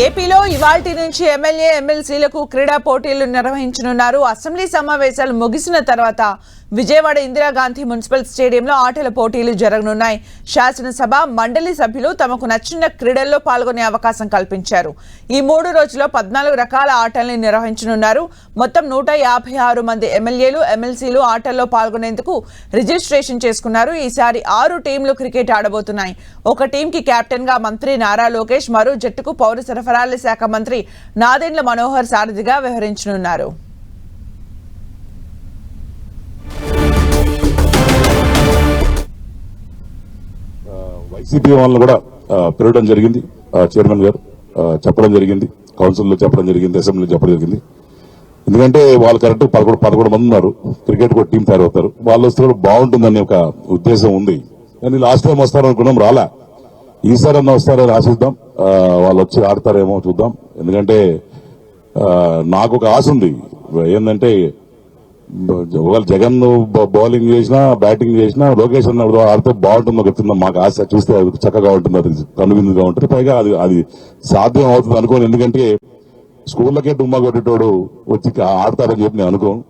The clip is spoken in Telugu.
ఏపీలో ఇవాల్టి నుంచి ఎమ్మెల్యే ఎమ్మెల్సీలకు క్రీడా పోటీలు నిర్వహించనున్నారు. అసెంబ్లీ సమావేశాలు ముగిసిన తర్వాత విజయవాడ ఇందిరాగాంధీ మున్సిపల్ స్టేడియంలో ఆటల పోటీలు జరగనున్నాయి. శాసనసభ మండలి సభ్యులు తమకు నచ్చిన క్రీడల్లో పాల్గొనే అవకాశం కల్పించారు. ఈ 3 రోజుల్లో 14 రకాల ఆటల్ని నిర్వహించనున్నారు. మొత్తం 156 మంది ఎమ్మెల్యేలు ఎమ్మెల్సీలు ఆటల్లో పాల్గొనేందుకు రిజిస్ట్రేషన్ చేసుకున్నారు. ఈసారి 6 టీంలు క్రికెట్ ఆడబోతున్నాయి. ఒక టీంకి కెప్టెన్ గా మంత్రి నారా లోకేష్, మరో జట్టుకు పౌర సరఫరాల శాఖ మంత్రి నాదెండ్ల మనోహర్ సారథిగా వ్యవహరించనున్నారు. వైసీపీ వాళ్ళని కూడా పిలవడం జరిగింది. చైర్మన్ గారు చెప్పడం జరిగింది, కౌన్సిల్లో చెప్పడం జరిగింది, అసెంబ్లీలో చెప్పడం జరిగింది. ఎందుకంటే వాళ్ళు కరెక్ట్ 11 మంది ఉన్నారు. క్రికెట్ కూడా టీం తయారవుతారు. వాళ్ళు వస్తే కూడా బాగుంటుందనే ఒక ఉద్దేశం ఉంది. కానీ లాస్ట్ టైం వస్తారనుకున్నాం, రాలా. ఈసారి అన్న వస్తారని ఆశిద్దాం. వాళ్ళు వచ్చి ఆడతారేమో చూద్దాం. ఎందుకంటే నాకు ఒక ఆశ ఉంది. ఏంటంటే ఒకవేళ జగన్ బౌలింగ్ చేసినా బ్యాటింగ్ చేసినా లోకేష్ అన్నప్పుడు ఆడితే బాగుంటుందో చెప్తున్నాం. మాకు ఆశ చూస్తే అది చక్కగా ఉంటుంది, అది కనువిందుగా ఉంటుంది. పైగా అది సాధ్యం అవుతుంది అనుకోను. ఎందుకంటే స్కూళ్ళకే డుమ్మా కొట్టేటోడు వచ్చి ఆడతారని చెప్పి నేను అనుకోను.